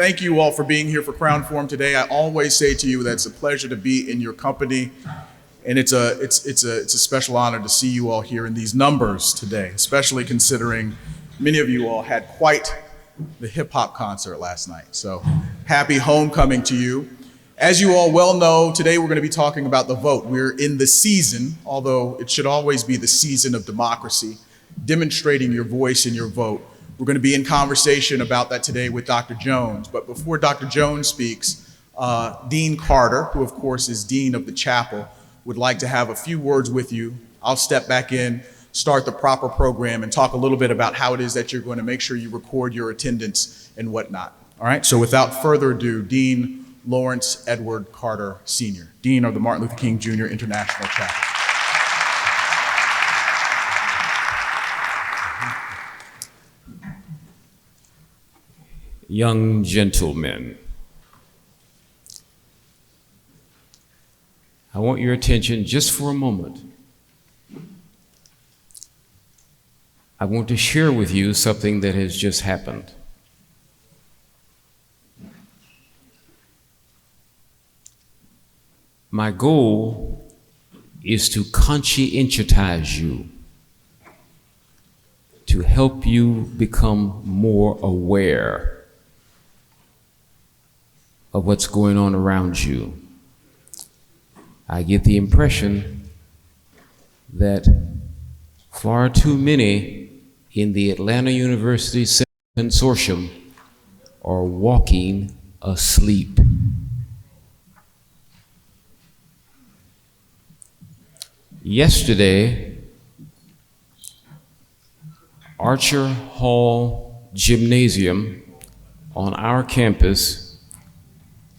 thank you all for being here for Crown Forum today. I always say to you that it's a pleasure to be in your company, and it's a special honor to see you all here in these numbers today, especially considering many of you all had quite the hip hop concert last night. So happy homecoming to you. As you all well know, today we're going to be talking about the vote. We're in the season, although it should always be the season of democracy, demonstrating your voice and your vote. We're going to be in conversation about that today with Dr. Jones. But before Dr. Jones speaks, Dean Carter, who of course is Dean of the Chapel, would like to have a few words with you. I'll step back in, start the proper program, and talk a little bit about how it is that you're going to make sure you record your attendance and whatnot. All right, so without further ado, Dean Lawrence Edward Carter Sr., Dean of the Martin Luther King Jr. International Chapel. Young gentlemen, I want your attention just for a moment. I want to share with you something that has just happened. My goal is to conscientize you, to help you become more aware of what's going on around you. I get the impression that far too many in the Atlanta University Consortium are walking asleep. Yesterday, Archer Hall Gymnasium on our campus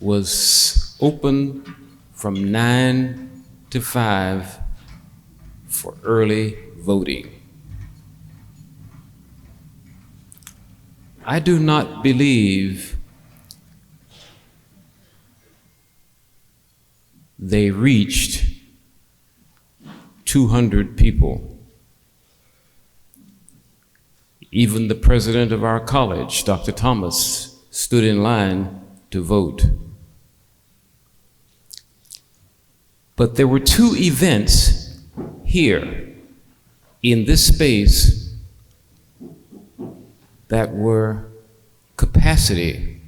was open from 9 to 5 for early voting. I do not believe they reached 200 people. Even the president of our college, Dr. Thomas, stood in line to vote. But there were two events here in this space that were capacity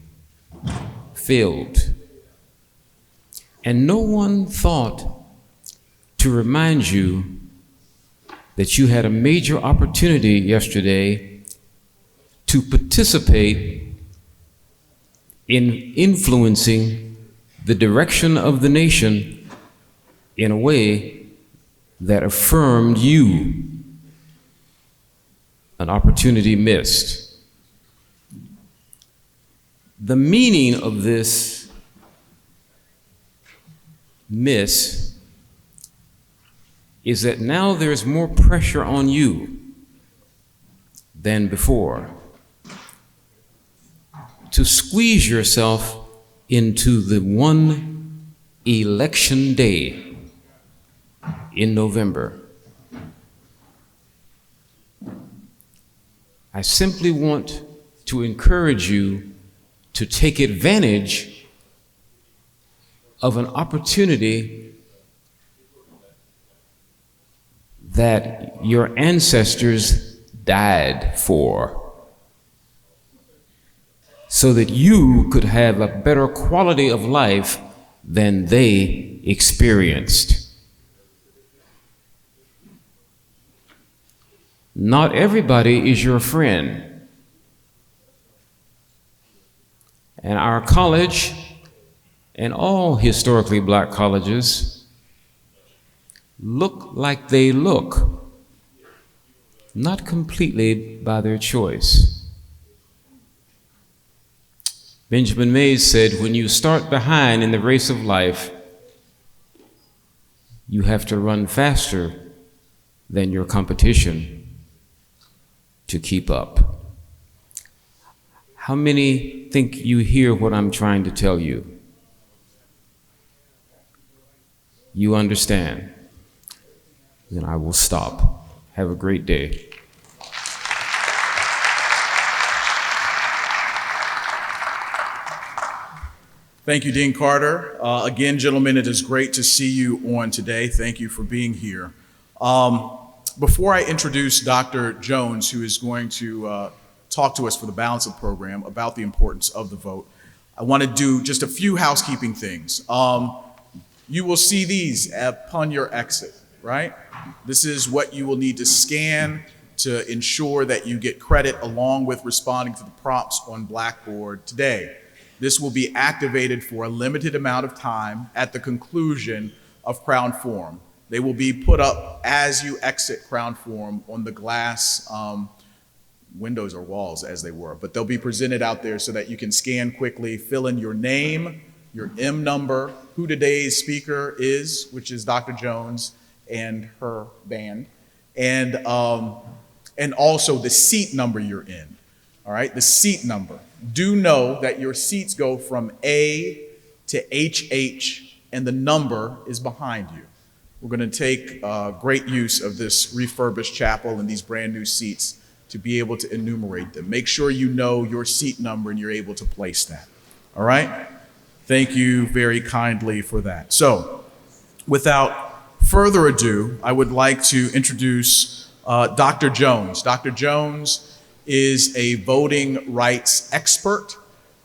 filled. And no one thought to remind you that you had a major opportunity yesterday to participate in influencing the direction of the nation in a way that affirmed you, an opportunity missed. The meaning of this miss is that now there's more pressure on you than before to squeeze yourself into the one election day in November. I simply want to encourage you to take advantage of an opportunity that your ancestors died for, so that you could have a better quality of life than they experienced. Not everybody is your friend. And our college, and all historically black colleges, look like they look, not completely by their choice. Benjamin Mays said, when you start behind in the race of life, you have to run faster than your competition to keep up. How many think you hear what I'm trying to tell you? You understand? Then I will stop. Have a great day. Thank you, Dean Carter. Again, gentlemen, it is great to see you on today. Thank you for being here. Before I introduce Dr. Jones, who is going to talk to us for the balance of the program about the importance of the vote, I want to do just a few housekeeping things. You will see these upon your exit, right? This is what you will need to scan to ensure that you get credit along with responding to the prompts on Blackboard today. This will be activated for a limited amount of time at the conclusion of Crown Forum. They will be put up as you exit Crown Forum on the glass windows or walls as they were, but they'll be presented out there so that you can scan quickly, fill in your name, your M number, who today's speaker is, which is Dr. Jones and her band, and also the seat number you're in, all right, the seat number. Do know that your seats go from A to HH, and the number is behind you. We're going to take great use of this refurbished chapel and these brand new seats to be able to enumerate them. Make sure you know your seat number and you're able to place that. All right? Thank you very kindly for that. So, without further ado, I would like to introduce Dr. Jones. Dr. Jones is a voting rights expert.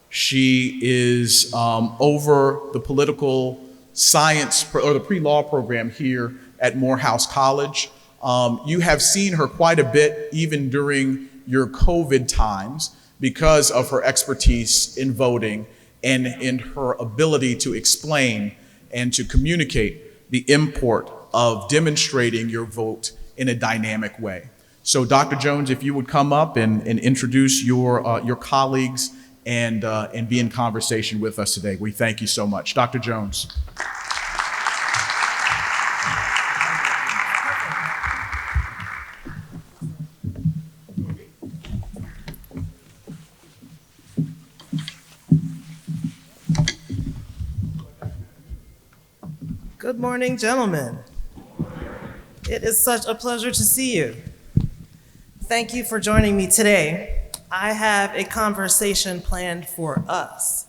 She is over the political science or the pre-law program here at Morehouse College. You have seen her quite a bit even during your COVID times because of her expertise in voting and in her ability to explain and to communicate the import of demonstrating your vote in a dynamic way. So Dr. Jones, if you would come up and introduce your colleagues and be in conversation with us today. We thank you so much. Dr. Jones. Good morning, gentlemen. It is such a pleasure to see you. Thank you for joining me today. I have a conversation planned for us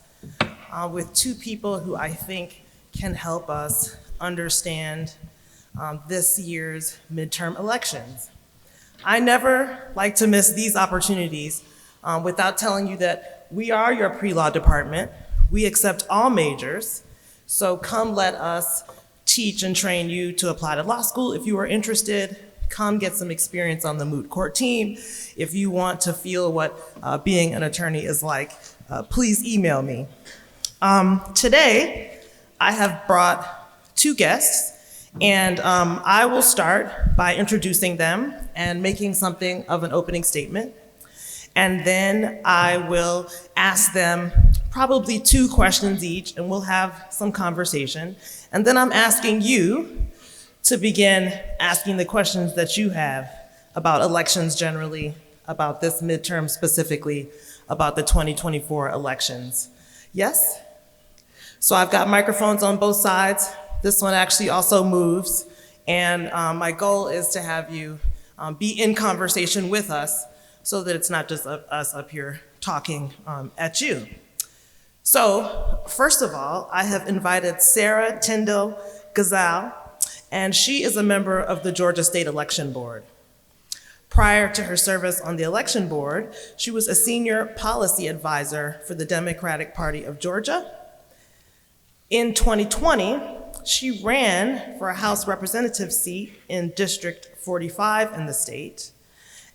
with two people who I think can help us understand this year's midterm elections. I never like to miss these opportunities without telling you that we are your pre-law department. We accept all majors, so come let us teach and train you to apply to law school if you are interested. Come get some experience on the moot court team. If you want to feel what being an attorney is like, please email me. Today, I have brought two guests, and I will start by introducing them and making something of an opening statement. And then I will ask them probably two questions each, and we'll have some conversation. And then I'm asking you to begin asking the questions that you have about elections generally, about this midterm specifically, about the 2024 elections. Yes? So I've got microphones on both sides. This one actually also moves. And my goal is to have you be in conversation with us so that it's not just us up here talking at you. So first of all, I have invited Sarah Tyndall Gazal, and she is a member of the Georgia State Election Board. Prior to her service on the election board, she was a senior policy advisor for the Democratic Party of Georgia. In 2020, she ran for a House representative seat in District 45 in the state.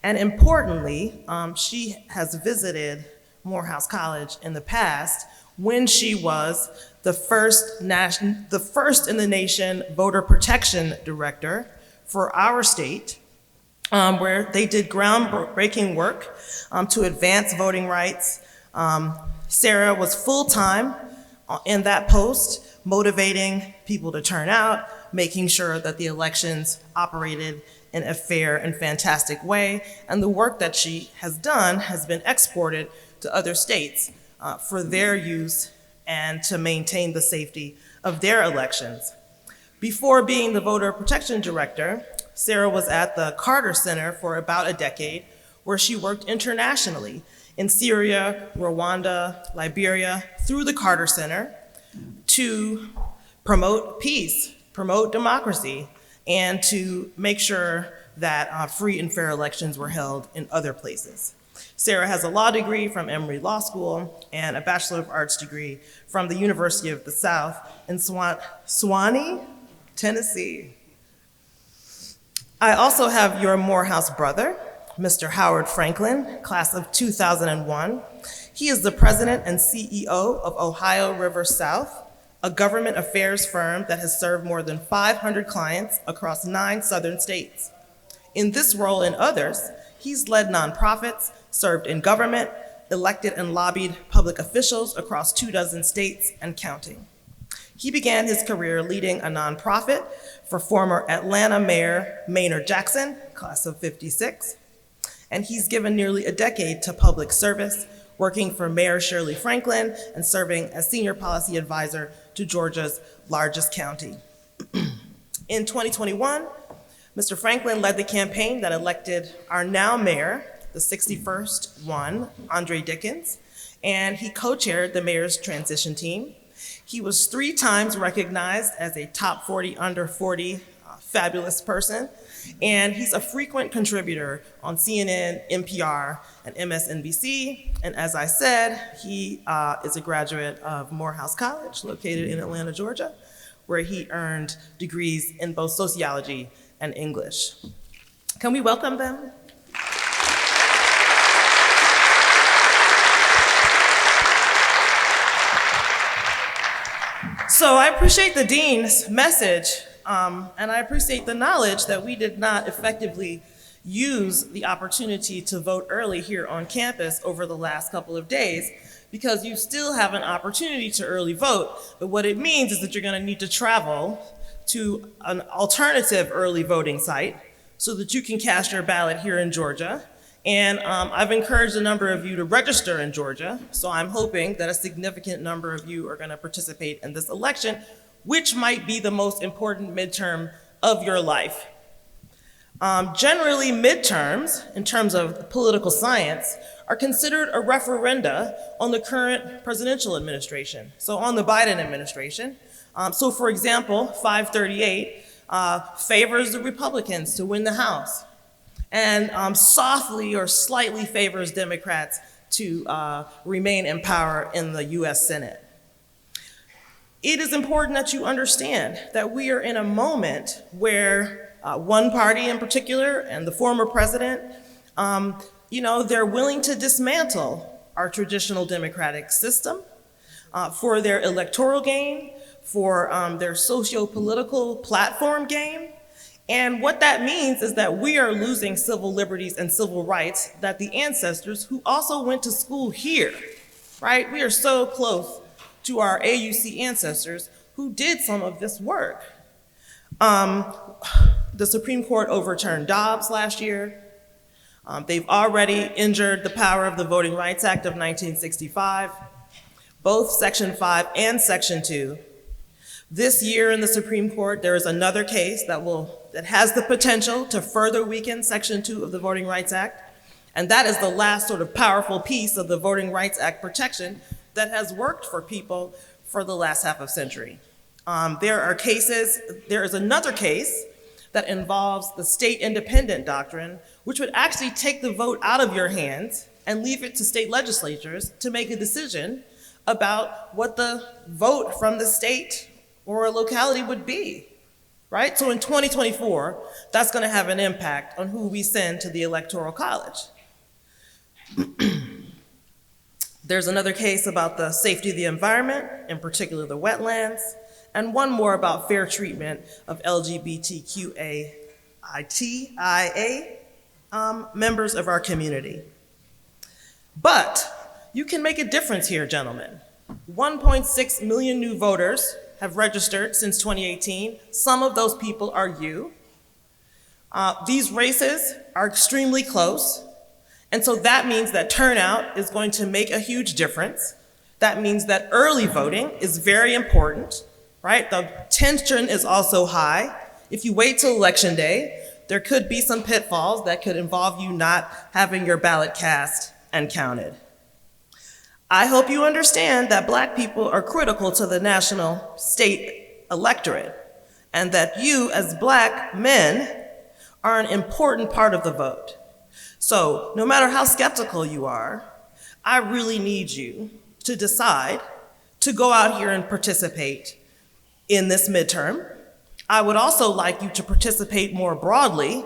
And importantly, she has visited Morehouse College in the past when she was the first in the nation voter protection director for our state, where they did groundbreaking work to advance voting rights. Sarah was full-time in that post, motivating people to turn out, making sure that the elections operated in a fair and fantastic way, and the work that she has done has been exported to other states for their use and to maintain the safety of their elections. Before being the voter protection director, Sarah was at the Carter Center for about a decade, where she worked internationally in Syria, Rwanda, Liberia, through the Carter Center. to promote peace, promote democracy, and to make sure that free and fair elections were held in other places. Sarah has a law degree from Emory Law School and a Bachelor of Arts degree from the University of the South in Sewanee, Tennessee. I also have your Morehouse brother, Mr. Howard Franklin, class of 2001. He is the president and CEO of Ohio River South, a government affairs firm that has served more than 500 clients across 9 southern states. In this role and others, he's led nonprofits, served in government, elected and lobbied public officials across 24 states and counting. He began his career leading a nonprofit for former Atlanta Mayor Maynard Jackson, class of 56, and he's given nearly a decade to public service, working for Mayor Shirley Franklin and serving as senior policy advisor to Georgia's largest county. In 2021, Mr. Franklin led the campaign that elected our now mayor, the 61st one, Andre Dickens, and he co-chaired the mayor's transition team. He was 3 times recognized as a top 40 under 40 fabulous person, and he's a frequent contributor on CNN, NPR, and MSNBC. And as I said, he is a graduate of Morehouse College, located in Atlanta, Georgia, where he earned degrees in both sociology and English. Can we welcome them? So I appreciate the dean's message, and I appreciate the knowledge that we did not effectively use the opportunity to vote early here on campus over the last couple of days, because you still have an opportunity to early vote, but what it means is that you're gonna need to travel to an alternative early voting site so that you can cast your ballot here in Georgia. And I've encouraged a number of you to register in Georgia, so I'm hoping that a significant number of you are gonna participate in this election, which might be the most important midterm of your life. Generally, midterms, in terms of political science, are considered a referenda on the current presidential administration, so on the Biden administration. So for example, 538 favors the Republicans to win the House, and softly or slightly favors Democrats to remain in power in the US Senate. It is important that you understand that we are in a moment where one party in particular, and the former president, they're willing to dismantle our traditional democratic system for their electoral gain, for their socio-political platform gain. And what that means is that we are losing civil liberties and civil rights that the ancestors who also went to school here, right? We are so close to our AUC ancestors who did some of this work. The Supreme Court overturned Dobbs last year. They've already injured the power of the Voting Rights Act of 1965, both Section 5 and Section 2. This year in the Supreme Court, there is another case that has the potential to further weaken Section 2 of the Voting Rights Act, and that is the last sort of powerful piece of the Voting Rights Act protection that has worked for people for the last half of century. There is another case that involves the state independent doctrine, which would actually take the vote out of your hands and leave it to state legislatures to make a decision about what the vote from the state or a locality would be, right? So in 2024, that's gonna have an impact on who we send to the Electoral College. There's another case about the safety of the environment, in particular the wetlands, and one more about fair treatment of LGBTQIA members of our community. But you can make a difference here, gentlemen. 1.6 million new voters have registered since 2018. Some of those people are you. These races are extremely close, and so that means that turnout is going to make a huge difference. That means that early voting is very important, right? The tension is also high. If you wait till Election Day, there could be some pitfalls that could involve you not having your ballot cast and counted. I hope you understand that Black people are critical to the national state electorate, and that you, as Black men, are an important part of the vote. So, no matter how skeptical you are, I really need you to decide to go out here and participate in this midterm. I would also like you to participate more broadly.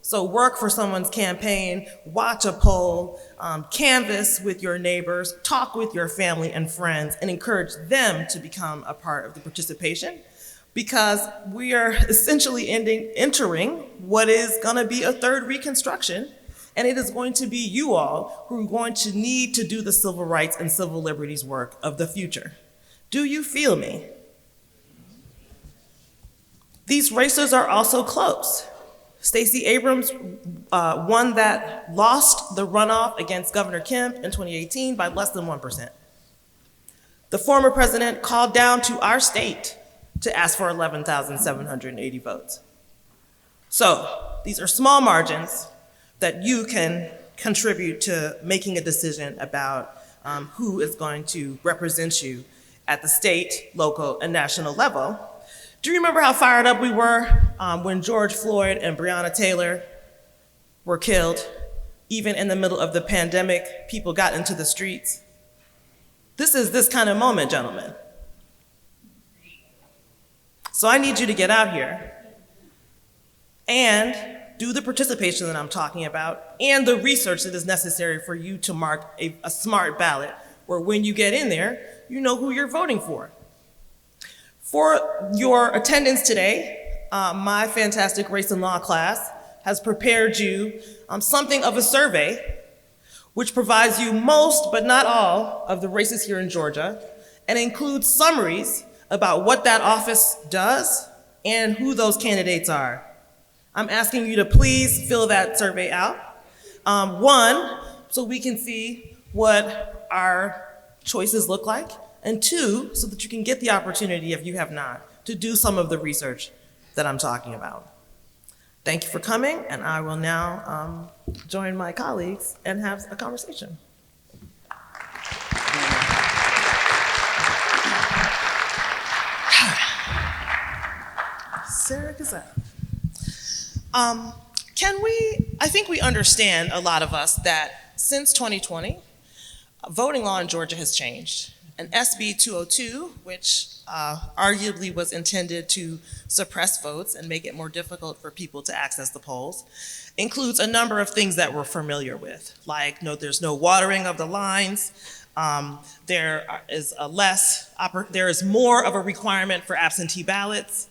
So work for someone's campaign, watch a poll, canvass with your neighbors, talk with your family and friends, and encourage them to become a part of the participation, because we are essentially entering what is gonna be a third Reconstruction, and it is going to be you all who are going to need to do the civil rights and civil liberties work of the future. Do you feel me? These races are also close. Stacey Abrams won that, lost the runoff against Governor Kemp in 2018 by less than 1%. The former president called down to our state to ask for 11,780 votes. So these are small margins that you can contribute to making a decision about who is going to represent you at the state, local, and national level. Do you remember how fired up we were when George Floyd and Breonna Taylor were killed? Even in the middle of the pandemic, people got into the streets. This is this kind of moment, gentlemen. So I need you to get out here and do the participation that I'm talking about and the research that is necessary for you to mark a smart ballot, where when you get in there, you know who you're voting for. For your attendance today, my fantastic race and law class has prepared you something of a survey which provides you most, but not all, of the races here in Georgia, and includes summaries about what that office does and who those candidates are. I'm asking you to please fill that survey out. One, so we can see what our choices look like, and two, so that you can get the opportunity, if you have not, to do some of the research that I'm talking about. Thank you for coming, and I will now join my colleagues and have a conversation. Sarah Gazelle. I think we understand, a lot of us, that since 2020, voting law in Georgia has changed. And SB 202, which arguably was intended to suppress votes and make it more difficult for people to access the polls, includes a number of things that we're familiar with, like there's no watering of the lines, there is more of a requirement for absentee ballots,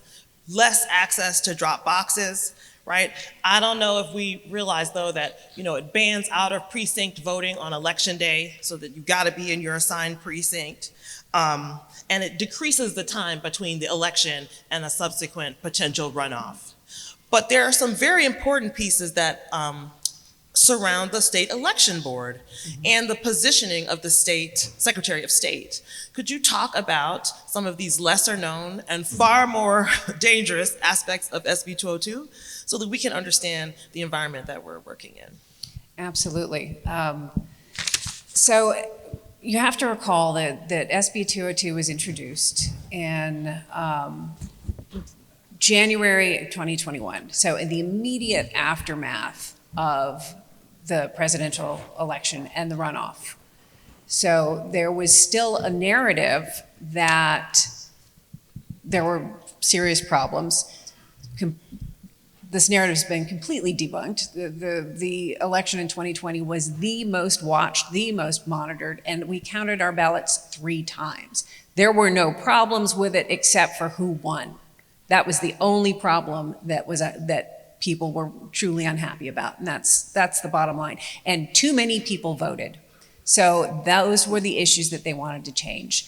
less access to drop boxes, right? I don't know if we realize, though, that it bans out of precinct voting on election day, so that you gotta be in your assigned precinct. And it decreases the time between the election and a subsequent potential runoff. But there are some very important pieces that surround the state election board and the positioning of the state Secretary of State. Could you talk about some of these lesser known and far more dangerous aspects of SB 202 so that we can understand the environment that we're working in? Absolutely. So you have to recall that SB 202 was introduced in January 2021. So in the immediate aftermath of the presidential election and the runoff. So there was still a narrative that there were serious problems. This narrative has been completely debunked. The election in 2020 was the most watched, the most monitored, and we counted our ballots 3 times. There were no problems with it except for who won. That was the only problem that people were truly unhappy about, and that's the bottom line. And too many people voted. So those were the issues that they wanted to change.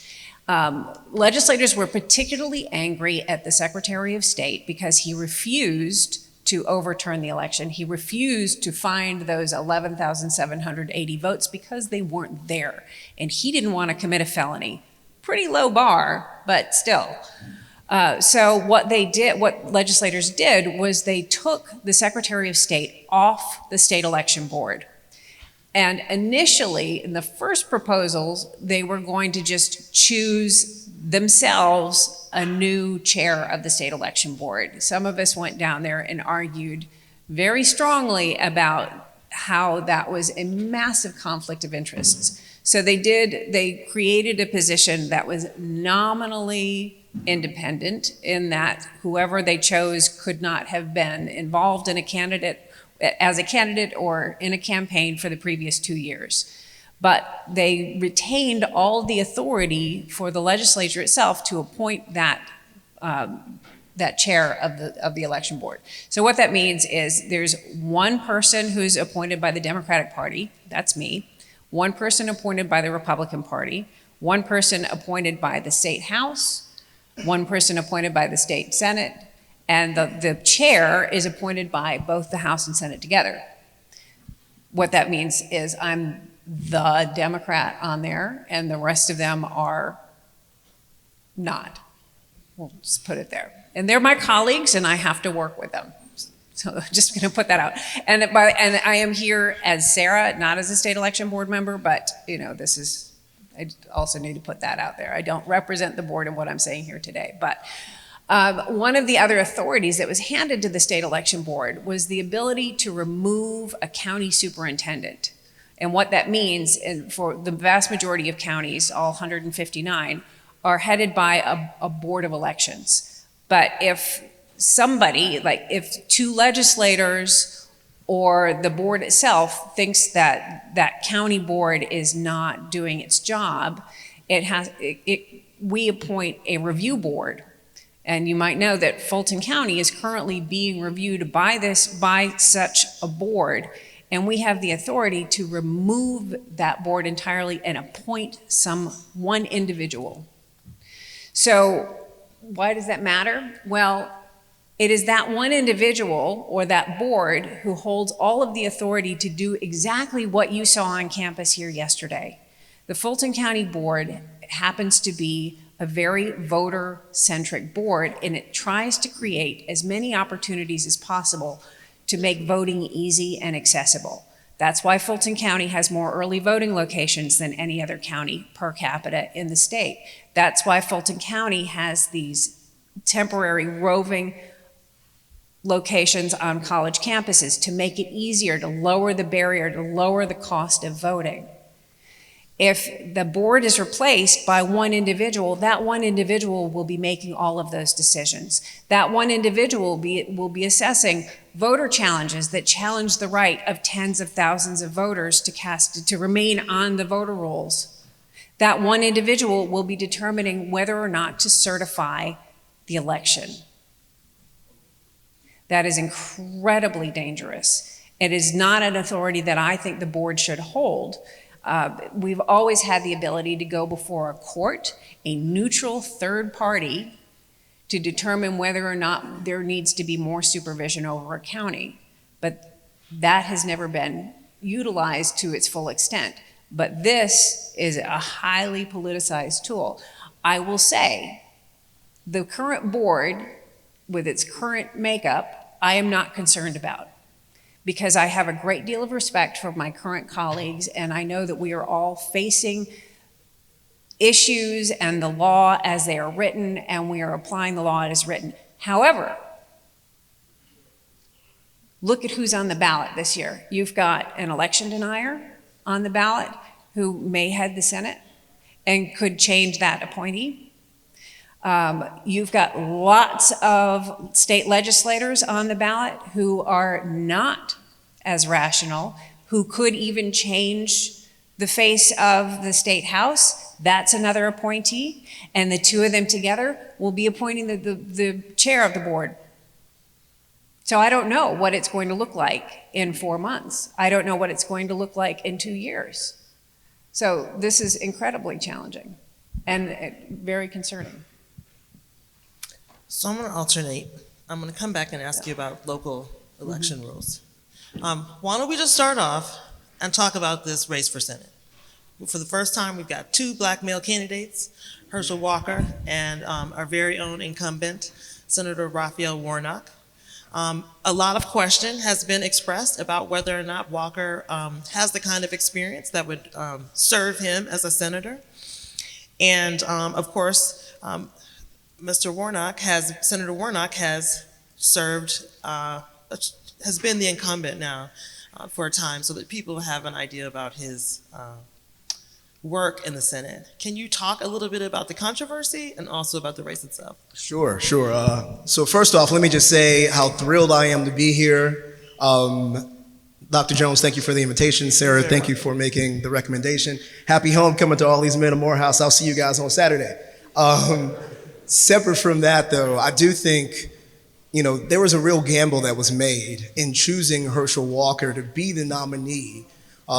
Legislators were particularly angry at the Secretary of State because he refused to overturn the election. He refused to find those 11,780 votes because they weren't there. And he didn't want to commit a felony. Pretty low bar, but still. So what legislators did was they took the Secretary of State off the state election board. And initially, in the first proposals, they were going to just choose themselves a new chair of the state election board. Some of us went down there and argued very strongly about how that was a massive conflict of interests. So they created a position that was nominally independent in that whoever they chose could not have been involved in as a candidate or in a campaign for the previous 2 years. But they retained all the authority for the legislature itself to appoint that chair of the election board. So what that means is there's one person who's appointed by the Democratic Party, that's me, one person appointed by the Republican Party, one person appointed by the State House, one person appointed by the State Senate, and the chair is appointed by both the House and Senate together. What that means is I'm the Democrat on there, and the rest of them are not. We'll just put it there. And they're my colleagues, and I have to work with them. So I'm just going to put that out. And I am here as Sarah, not as a state election board member, but I also need to put that out there. I don't represent the board in what I'm saying here today. But one of the other authorities that was handed to the state election board was the ability to remove a county superintendent. And what that means, for the vast majority of counties, all 159, are headed by a board of elections. But if somebody, like if two legislators or the board itself thinks that that county board is not doing its job, we appoint a review board. And you might know that Fulton County is currently being reviewed by such a board, and we have the authority to remove that board entirely and appoint one individual. So why does that matter? Well, it is that one individual or that board who holds all of the authority to do exactly what you saw on campus here yesterday. The Fulton County Board happens to be a very voter-centric board, and it tries to create as many opportunities as possible to make voting easy and accessible. That's why Fulton County has more early voting locations than any other county per capita in the state. That's why Fulton County has these temporary roving locations on college campuses to make it easier, to lower the barrier, to lower the cost of voting. If the board is replaced by one individual, that one individual will be making all of those decisions. That one individual will be assessing voter challenges that challenge the right of tens of thousands of voters to remain on the voter rolls. That one individual will be determining whether or not to certify the election. That is incredibly dangerous. It is not an authority that I think the board should hold. We've always had the ability to go before a court, a neutral third party, to determine whether or not there needs to be more supervision over a county. But that has never been utilized to its full extent. But this is a highly politicized tool. I will say, the current board, with its current makeup, I am not concerned about, because I have a great deal of respect for my current colleagues, and I know that we are all facing issues and the law as they are written, and we are applying the law as written. However, look at who's on the ballot this year. You've got an election denier on the ballot who may head the Senate and could change that appointee. You've got lots of state legislators on the ballot who are not as rational, who could even change the face of the state house. That's another appointee. And the two of them together will be appointing the chair of the board. So I don't know what it's going to look like in 4 months. I don't know what it's going to look like in 2 years. So this is incredibly challenging and very concerning. So I'm going to alternate. I'm going to come back and ask you about local election rules. Why don't we just start off and talk about this race for Senate? For the first time, we've got 2 black male candidates, Herschel Walker and our very own incumbent, Senator Raphael Warnock. A lot of question has been expressed about whether or not Walker has the kind of experience that would serve him as a senator. And of course, Senator Warnock has served, has been the incumbent now for a time, so that people have an idea about his work in the Senate. Can you talk a little bit about the controversy and also about the race itself? Sure. So first off, let me just say how thrilled I am to be here. Dr. Jones, thank you for the invitation. Sarah, thank you for making the recommendation. Happy homecoming to all these men of Morehouse. I'll see you guys on Saturday. Separate from that, though, I do think, there was a real gamble that was made in choosing Herschel Walker to be the nominee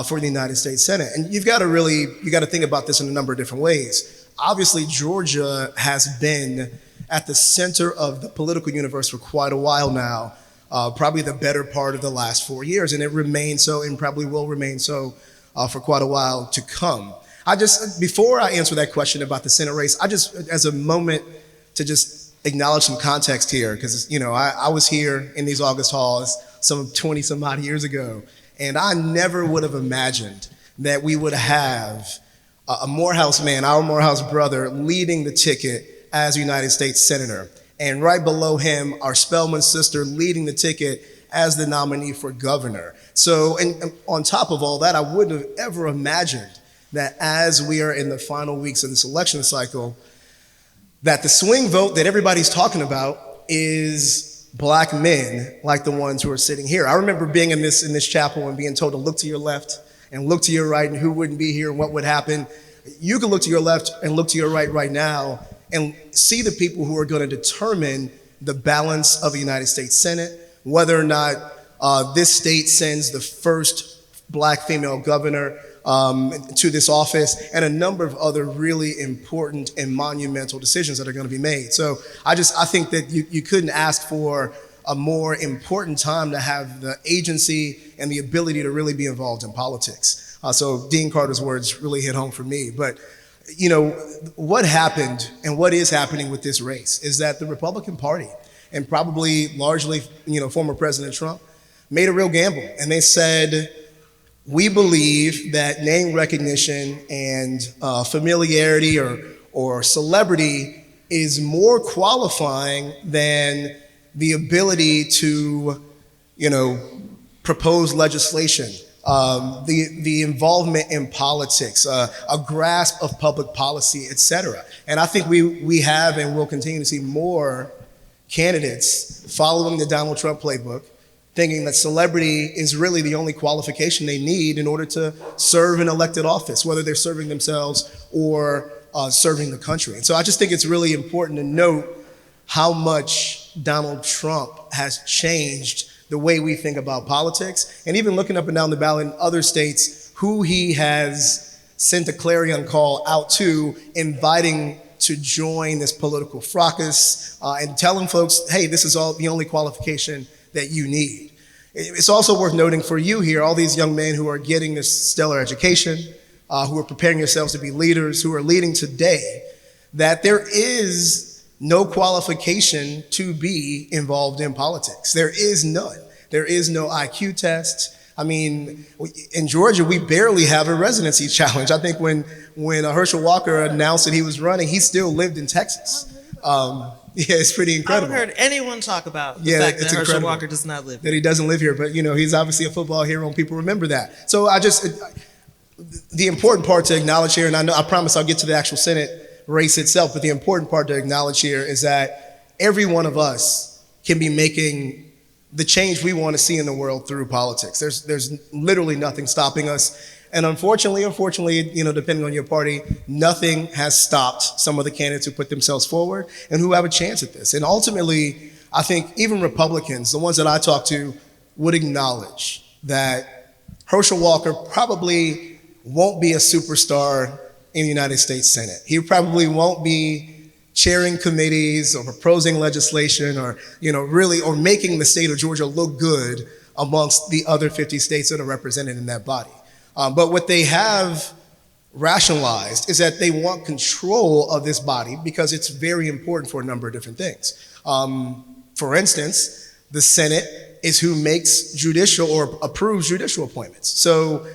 for the United States Senate. And you got to think about this in a number of different ways. Obviously, Georgia has been at the center of the political universe for quite a while now, probably the better part of the last 4 years, and it remains so and probably will remain so for quite a while to come. Before I answer that question about the Senate race, as a moment to just acknowledge some context here, because, I was here in these August halls some 20 some odd years ago, and I never would have imagined that we would have a Morehouse man, our Morehouse brother, leading the ticket as United States Senator. And right below him, our Spelman sister leading the ticket as the nominee for governor. So, and on top of all that, I wouldn't have ever imagined that as we are in the final weeks of this election cycle, that the swing vote that everybody's talking about is Black men like the ones who are sitting here. I remember being in this chapel and being told to look to your left and look to your right and who wouldn't be here and what would happen. You can look to your left and look to your right now and see the people who are going to determine the balance of the United States Senate, whether or not this state sends the first Black female governor to this office, and a number of other really important and monumental decisions that are going to be made. So I think that you couldn't ask for a more important time to have the agency and the ability to really be involved in politics. So Dean Carter's words really hit home for me. But what happened and what is happening with this race is that the Republican Party, and probably largely former President Trump, made a real gamble, and they said, we believe that name recognition and familiarity or celebrity is more qualifying than the ability to, propose legislation, the involvement in politics, a grasp of public policy, et cetera. And I think we have and will continue to see more candidates following the Donald Trump playbook, thinking that celebrity is really the only qualification they need in order to serve an elected office, whether they're serving themselves or serving the country. And so I just think it's really important to note how much Donald Trump has changed the way we think about politics, and even looking up and down the ballot in other states, who he has sent a clarion call out to, inviting to join this political fracas, and telling folks, hey, this is all the only qualification that you need. It's also worth noting for you here, all these young men who are getting this stellar education, who are preparing yourselves to be leaders, who are leading today, that there is no qualification to be involved in politics. There is none. There is no IQ test. I mean, in Georgia, we barely have a residency challenge. I think when Herschel Walker announced that he was running, he still lived in Texas. Yeah, it's pretty incredible. I haven't heard anyone talk about the fact that Herschel Walker does not live here. That he doesn't live here, but he's obviously a football hero and people remember that. So the important part to acknowledge here, and I promise I'll get to the actual Senate race itself, but the important part to acknowledge here is that every one of us can be making the change we want to see in the world through politics. There's literally nothing stopping us. And unfortunately, depending on your party, nothing has stopped some of the candidates who put themselves forward and who have a chance at this. And ultimately, I think even Republicans, the ones that I talk to, would acknowledge that Herschel Walker probably won't be a superstar in the United States Senate. He probably won't be chairing committees or proposing legislation or making the state of Georgia look good amongst the other 50 states that are represented in that body. But what they have rationalized is that they want control of this body because it's very important for a number of different things. For instance, The Senate is who makes judicial or approves judicial appointments. So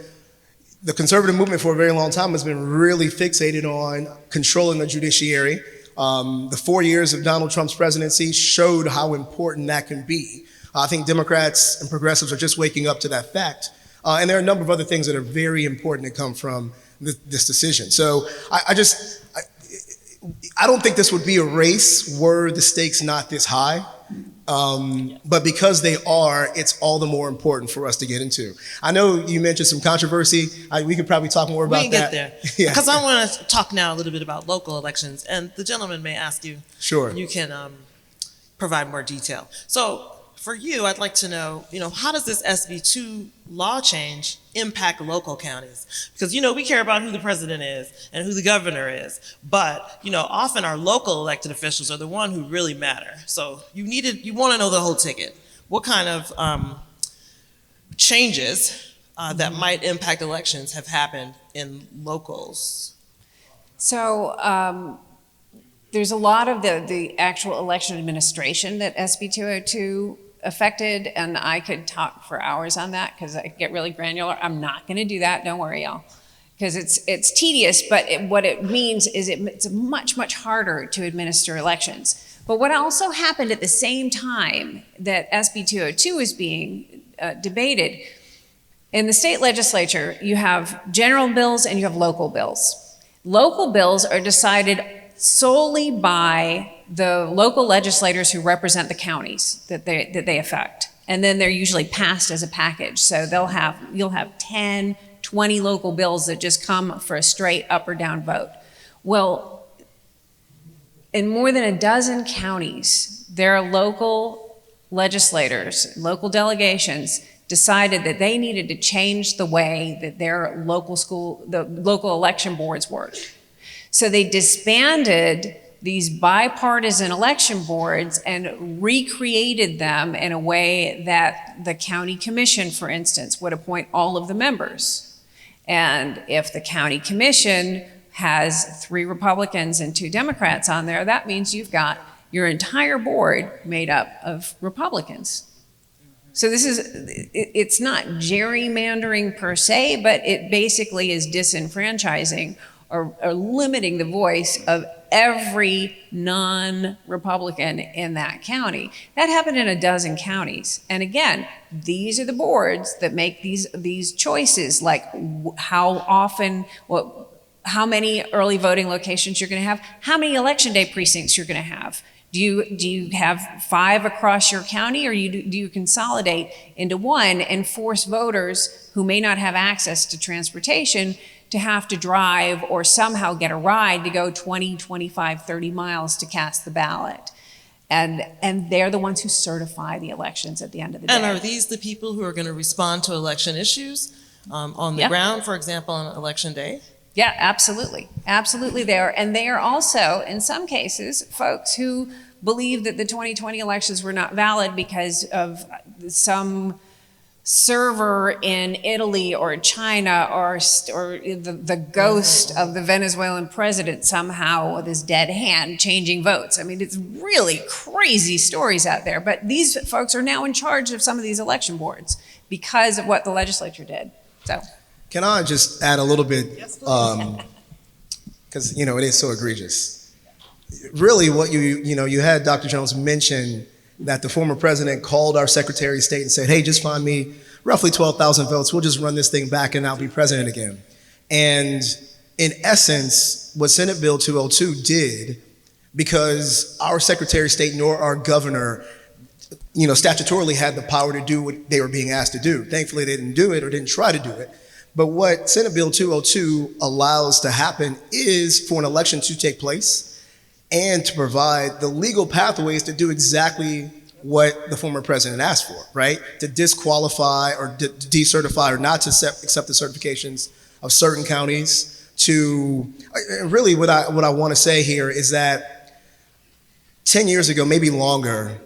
the conservative movement for a very long time has been really fixated on controlling the judiciary. The 4 years of Donald Trump's presidency showed how important that can be. I think Democrats and progressives are just waking up to that fact. And there are a number of other things that are very important that come from this decision. So I don't think this would be a race were the stakes not this high. But because they are, it's all the more important for us to get into. I know you mentioned some controversy. We could probably talk more about We can that. get there. Yeah. Because I want to talk now a little bit about local elections, and the gentleman may ask you. Sure. You can provide more detail. So for you, I'd like to know, how does this SB 2 law change impact local counties? Because, we care about who the president is and who the governor is, but, often our local elected officials are the one who really matter. So you want to know the whole ticket. What kind of changes that might impact elections have happened in locals? So there's a lot of the actual election administration that SB 202 affected, and I could talk for hours on that because I get really granular. I'm not going to do that. Don't worry, y'all, because it's tedious. But what it means is it's much, much harder to administer elections. But what also happened at the same time that SB 202 is being debated, in the state legislature, you have general bills and you have local bills. Local bills are decided solely by the local legislators who represent the counties that they affect. And then they're usually passed as a package. So you'll have 10, 20 local bills that just come for a straight up or down vote. Well, in more than a dozen counties, their local legislators, local delegations decided that they needed to change the way that their the local election boards worked. So they disbanded these bipartisan election boards and recreated them in a way that the county commission, for instance, would appoint all of the members. And if the county commission has 3 Republicans and 2 Democrats on there, that means you've got your entire board made up of Republicans. So it's not gerrymandering per se, but it basically is disenfranchising or limiting the voice of every non-Republican in that county. That happened in a dozen counties. And again, these are the boards that make these choices, like how often, how many early voting locations you're going to have, how many election day precincts you're going to have. Do you have 5 across your county, or do you consolidate into 1 and force voters who may not have access to transportation to have to drive or somehow get a ride to go 20, 25, 30 miles to cast the ballot? And they're the ones who certify the elections at the end of the day. And are these the people who are going to respond to election issues on the Yeah. ground, for example, on election day? Yeah, absolutely. Absolutely there. And they are also, in some cases, folks who believe that the 2020 elections were not valid because of some server in Italy or China or the ghost of the Venezuelan president somehow with his dead hand changing votes. I mean, it's really crazy stories out there. But these folks are now in charge of some of these election boards because of what the legislature did. So. Can I just add a little bit, because it is so egregious. Really, what you had Dr. Jones mention that the former president called our Secretary of State and said, "Hey, just find me roughly 12,000 votes. We'll just run this thing back and I'll be president again." And in essence, what Senate Bill 202 did, because our Secretary of State nor our governor, statutorily had the power to do what they were being asked to do. Thankfully, they didn't do it or didn't try to do it. But what Senate Bill 202 allows to happen is for an election to take place and to provide the legal pathways to do exactly what the former president asked for, right? To disqualify or decertify or not to accept the certifications of certain counties. Really what I want to say here is that 10 years ago, maybe longer,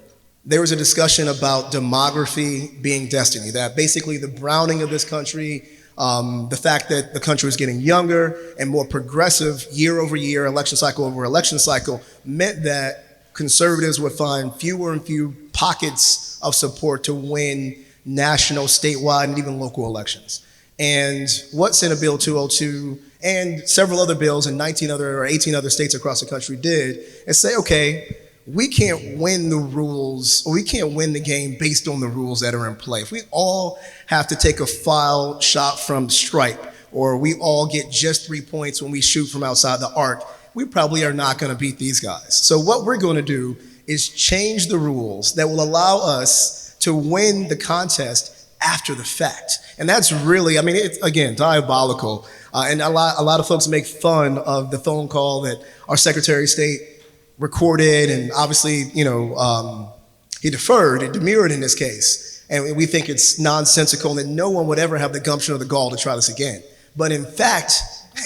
there was a discussion about demography being destiny, that basically the browning of this country, the fact that the country was getting younger and more progressive year over year, election cycle over election cycle, meant that conservatives would find fewer and fewer pockets of support to win national, statewide, and even local elections. And what Senate Bill 202 and several other bills in 19 other or 18 other states across the country did is say, okay, we can't win the rules, or we can't win the game based on the rules that are in play. If we all have to take a foul shot from stripe, or we all get just 3 points when we shoot from outside the arc, we probably are not going to beat these guys. So what we're going to do is change the rules that will allow us to win the contest after the fact. And that's really, I mean, it's, again, diabolical. And a lot of folks make fun of the phone call that our Secretary of State recorded, and obviously, he demurred in this case. And we think it's nonsensical and that no one would ever have the gumption or the gall to try this again. But in fact,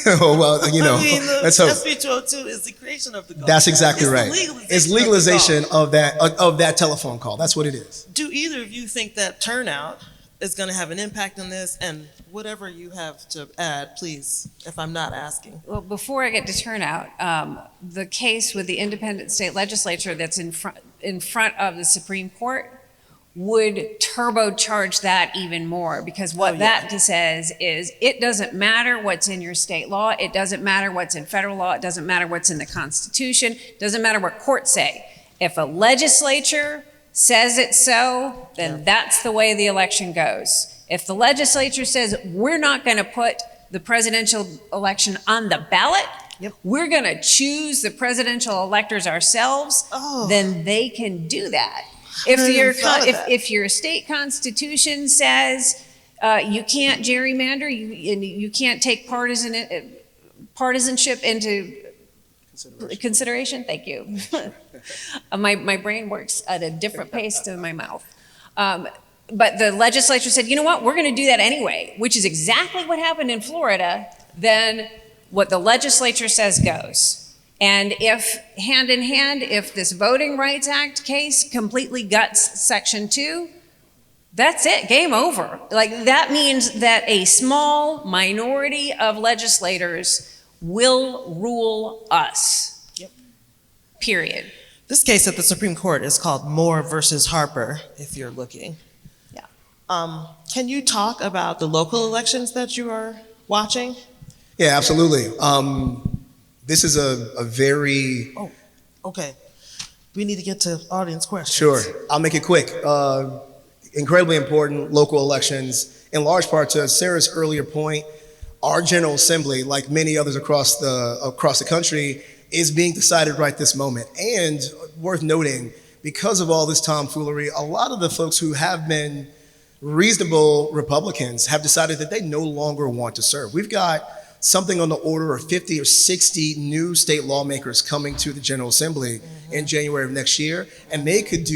let's hope. SB 202 is the creation of the gall. That's exactly It's right. It's legalization of that telephone call. That's what it is. Do either of you think that turnout is going to have an impact on this? And whatever you have to add, please, if I'm not asking. Well, before I get to turnout, the case with the independent state legislature that's in front of the Supreme Court would turbocharge that even more, because what that says is it doesn't matter what's in your state law, it doesn't matter what's in federal law, it doesn't matter what's in the Constitution, it doesn't matter what courts say. If a legislature says it's so, then that's the way the election goes. If the legislature says we're not going to put the presidential election on the ballot, we're going to choose the presidential electors ourselves, then they can do that. If your state constitution says you can't gerrymander, you can't take partisanship into consideration. Thank you. My brain works at a different pace than my mouth. But the legislature said, you know what, we're going to do that anyway, which is exactly what happened in Florida. Then what the legislature says goes. And if, hand in hand, if this Voting Rights Act case completely guts Section 2, that's it, game over. Like, that means that a small minority of legislators will rule us. Period. This case at the Supreme Court is called Moore versus Harper, if you're looking. Can you talk about the local elections that you are watching? Yeah, absolutely. This is a very... Oh, okay. We need to get to audience questions. Sure. I'll make it quick. Incredibly important local elections, in large part to Sarah's earlier point. Our General Assembly, like many others across the country, is being decided right this moment. And worth noting, because of all this tomfoolery, a lot of the folks who have been reasonable Republicans have decided that they no longer want to serve. We've got something on the order of 50 or 60 new state lawmakers coming to the General Assembly in January of next year, and they could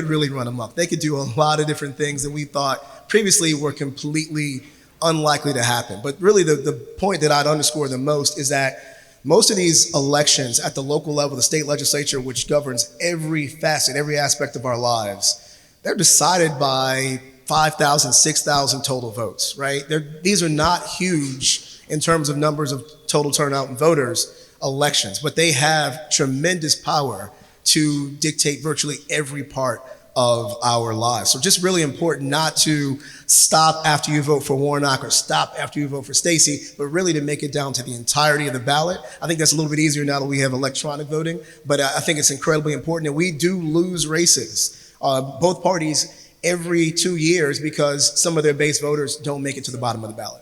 really run amok. They could do a lot of different things that we thought previously were completely unlikely to happen. But really the point that I'd underscore the most is that most of these elections at the local level, the state legislature, which governs every facet, every aspect of our lives, they're decided by 5,000, 6,000 total votes, right? These are not huge in terms of numbers of total turnout and voters elections, but they have tremendous power to dictate virtually every part of our lives. So just really important not to stop after you vote for Warnock or stop after you vote for Stacey, but really to make it down to the entirety of the ballot. I think that's a little bit easier now that we have electronic voting, but I think it's incredibly important. And we do lose races, both parties, every 2 years because some of their base voters don't make it to the bottom of the ballot.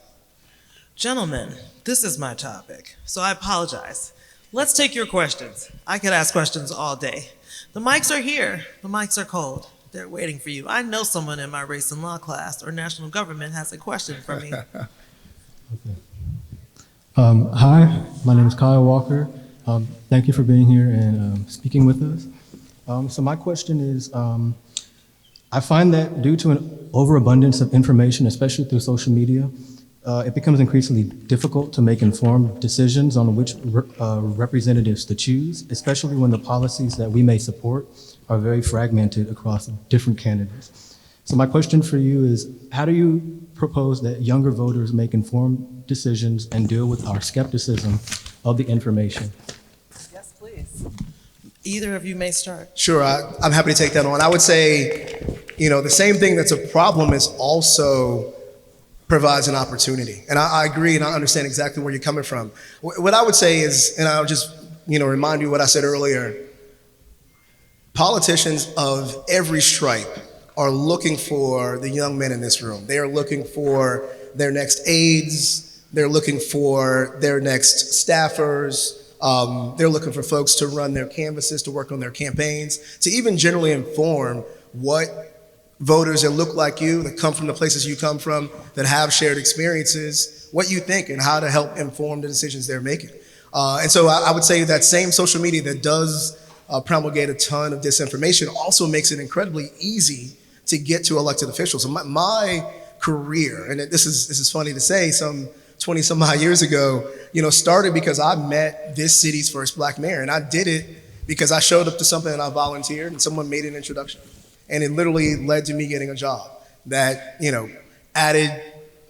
Gentlemen, this is my topic, so I apologize. Let's take your questions. I could ask questions all day. The mics are here. The mics are cold. They're waiting for you. I know someone in my race and law class or national government has a question for me. Hi, my name is Kyle Walker. Thank you for being here and speaking with us. So my question is, I find that due to an overabundance of information, especially through social media, it becomes increasingly difficult to make informed decisions on which representatives to choose, especially when the policies that we may support are very fragmented across different candidates. So my question for you is, how do you propose that younger voters make informed decisions and deal with our skepticism of the information? Yes, please. Either of you may start. Sure, I'm happy to take that on. I would say the same thing that's a problem is also provides an opportunity. And I agree and I understand exactly where you're coming from. What I would say is, and I'll just, remind you what I said earlier, politicians of every stripe are looking for the young men in this room. They are looking for their next aides. They're looking for their next staffers. They're looking for folks to run their canvases, to work on their campaigns, to even generally inform what voters that look like you, that come from the places you come from, that have shared experiences, what you think and how to help inform the decisions they're making. And so I would say that same social media that does promulgate a ton of disinformation also makes it incredibly easy to get to elected officials. So my career, and this is funny to say, some 20 some odd years ago, started because I met this city's first black mayor. And I did it because I showed up to something and I volunteered and someone made an introduction. And it literally led to me getting a job that, added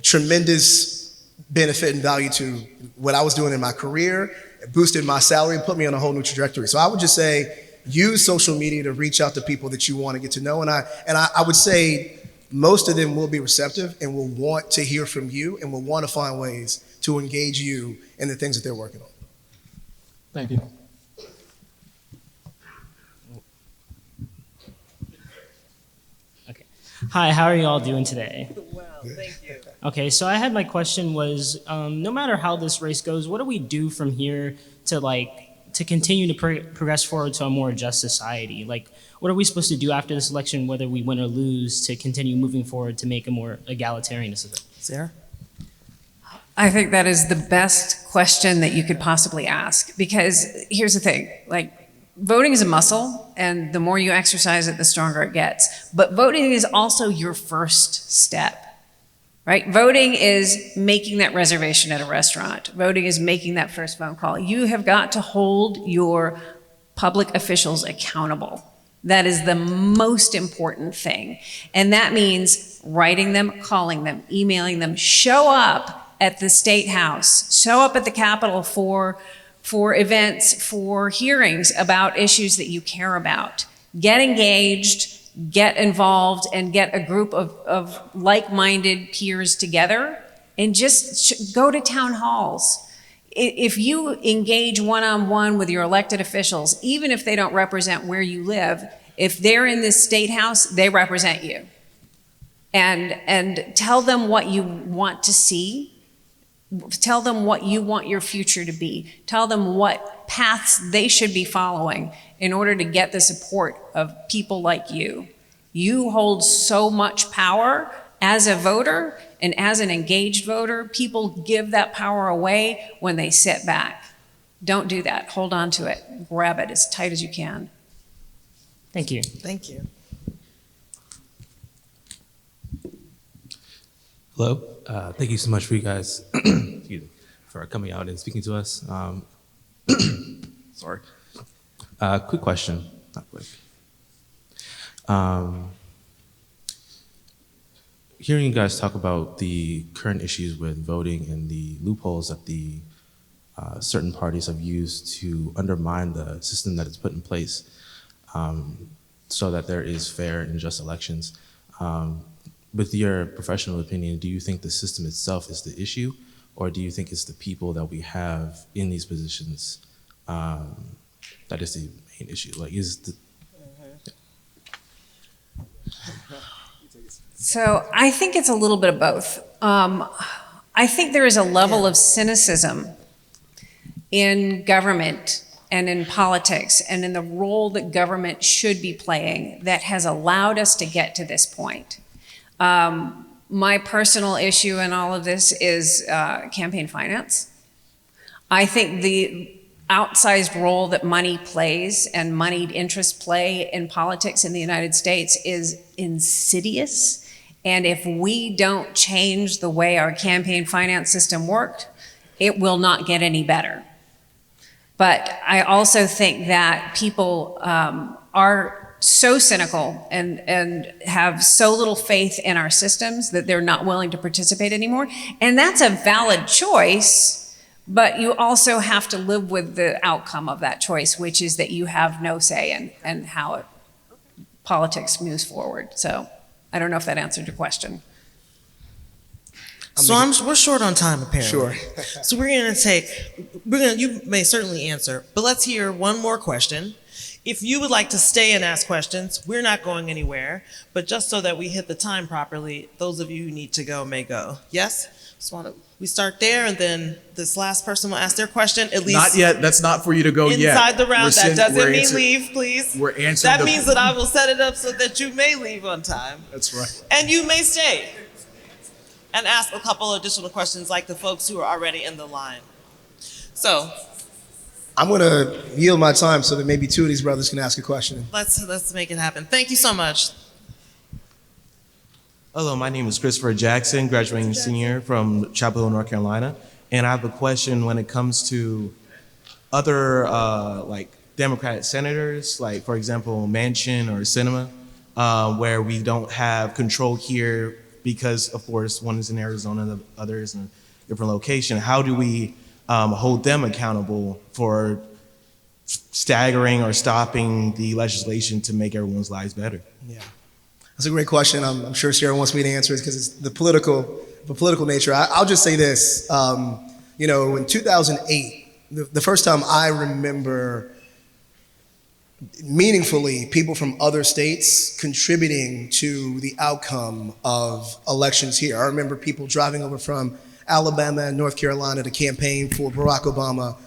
tremendous benefit and value to what I was doing in my career. It boosted my salary and put me on a whole new trajectory. So I would just say, use social media to reach out to people that you want to get to know. And I would say most of them will be receptive and will want to hear from you and will want to find ways to engage you in the things that they're working on. Thank you. Okay. Hi, how are you all doing today? Well, thank you. Okay, so I had my question was, no matter how this race goes, what do we do from here to continue to progress forward to a more just society? Like, what are we supposed to do after this election, whether we win or lose, to continue moving forward to make a more egalitarian society? Sarah? I think that is the best question that you could possibly ask, because here's the thing, voting is a muscle, and the more you exercise it, the stronger it gets. But voting is also your first step, right? Voting is making that reservation at a restaurant. Voting is making that first phone call. You have got to hold your public officials accountable. That is the most important thing. And that means writing them, calling them, emailing them, show up at the State House, show up at the Capitol for events, for hearings about issues that you care about. Get engaged, get involved, and get a group of like-minded peers together, and just go to town halls. If you engage one-on-one with your elected officials, even if they don't represent where you live, if they're in this State House, they represent you. And tell them what you want to see. Tell them what you want your future to be. Tell them what paths they should be following in order to get the support of people like you. You hold so much power as a voter, and as an engaged voter, people give that power away when they sit back. Don't do that. Hold on to it. Grab it as tight as you can. Thank you. Thank you. Hello. Thank you so much for you guys excuse me, for coming out and speaking to us. Sorry. Quick question, not quick. Hearing you guys talk about the current issues with voting and the loopholes that the certain parties have used to undermine the system that is put in place so that there is fair and just elections. With your professional opinion, do you think the system itself is the issue, or do you think it's the people that we have in these positions that is the main issue? So I think it's a little bit of both. I think there is a level of cynicism in government and in politics and in the role that government should be playing that has allowed us to get to this point. My personal issue in all of this is campaign finance. I think the outsized role that money plays and moneyed interests play in politics in the United States is insidious. And if we don't change the way our campaign finance system worked, it will not get any better. But I also think that people are so cynical and have so little faith in our systems that they're not willing to participate anymore. And that's a valid choice, but you also have to live with the outcome of that choice, which is that you have no say in how politics moves forward. So I don't know if that answered your question. So we're short on time, apparently. Sure. So you may certainly answer, but let's hear one more question. If you would like to stay and ask questions, we're not going anywhere, but just so that we hit the time properly, those of you who need to go may go. Yes? We start there, and then this last person will ask their question, at least. Not yet. That's not for you to go yet. Inside the round. That doesn't we're mean leave, please. We're answering. That means that I will set it up so that you may leave on time. That's right. And you may stay and ask a couple additional questions like the folks who are already in the line. So I'm going to yield my time so that maybe two of these brothers can ask a question. let's make it happen. Thank you so much. Hello, my name is Christopher Jackson, graduating senior from Chapel Hill, North Carolina. And I have a question when it comes to other like Democratic senators, like for example, Manchin or Sinema, where we don't have control here because, of course, one is in Arizona and the other is in a different location. How do we hold them accountable for staggering or stopping the legislation to make everyone's lives better? Yeah, that's a great question. I'm sure Sarah wants me to answer it because it's the political nature. I'll just say this. In 2008, the first time I remember meaningfully people from other states contributing to the outcome of elections here. I remember people driving over from Alabama and North Carolina to campaign for Barack Obama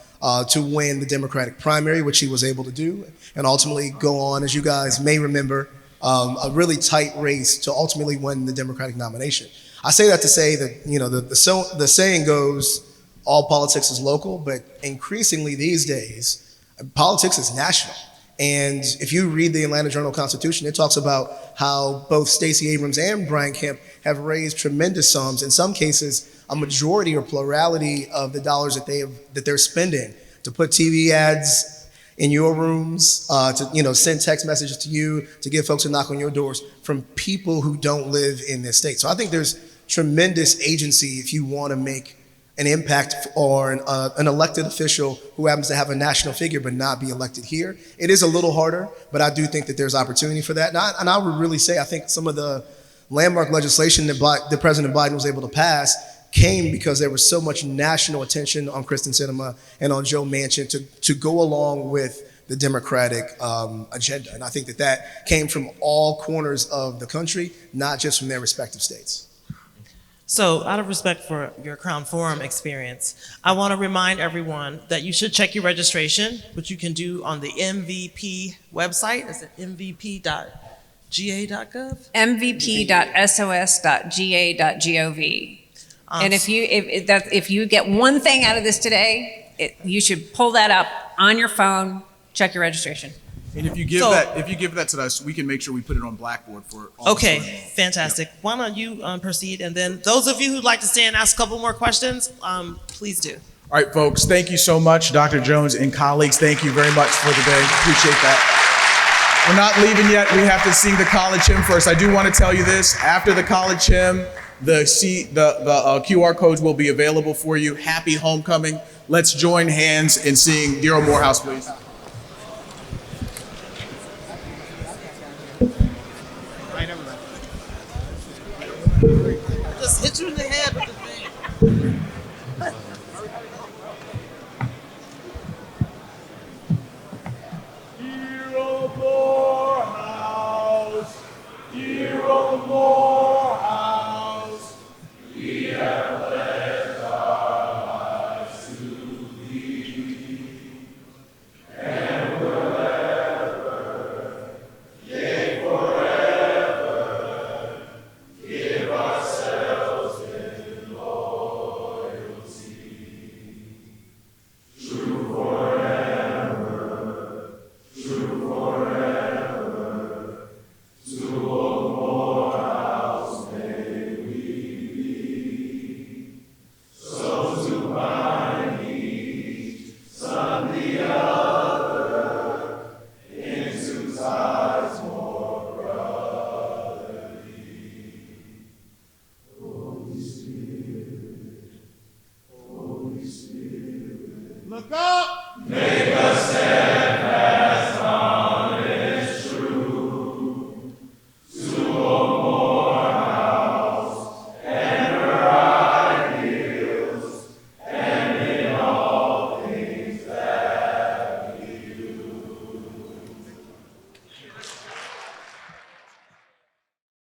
to win the Democratic primary, which he was able to do, and ultimately go on, as you guys may remember, a really tight race to ultimately win the Democratic nomination. I say that to say that, the saying goes, all politics is local, but increasingly these days, politics is national. And if you read the Atlanta Journal-Constitution, it talks about how both Stacey Abrams and Brian Kemp have raised tremendous sums, in some cases, a majority or plurality of the dollars that they're spending to put TV ads in your rooms, to send text messages to you, to get folks to knock on your doors from people who don't live in this state. So I think there's tremendous agency if you want to make an impact or an elected official who happens to have a national figure but not be elected here. It is a little harder, but I do think that there's opportunity for that. And I would really say I think some of the landmark legislation that President Biden was able to pass came because there was so much national attention on Kyrsten Sinema and on Joe Manchin to go along with the Democratic agenda. And I think that came from all corners of the country, not just from their respective states. So out of respect for your Crown Forum experience, I want to remind everyone that you should check your registration, which you can do on the MVP website. Is it mvp.ga.gov? mvp.sos.ga.gov. And if you get one thing out of this today, you should pull that up on your phone, check your registration. And if you give that to us, we can make sure we put it on Blackboard for all. Okay, fantastic. Why don't you proceed, and then those of you who'd like to stay and ask a couple more questions, please do. All right, folks, thank you so much, Dr. Jones and colleagues. Thank you very much for the day. Appreciate that. We're not leaving yet. We have to sing the college hymn first. I do want to tell you this. After the college hymn, the QR codes will be available for you. Happy homecoming. Let's join hands in singing Dear Old Morehouse, please. Just hit you in the head with the thing. Dear old Morehouse, dear old Morehouse, we have pledged our lives to thee, and will ever, yea, forever, give ourselves in loyalty, true forever, to old Morehouse may we be, so to bind each son the other into ties more brotherly. Holy Spirit, look up!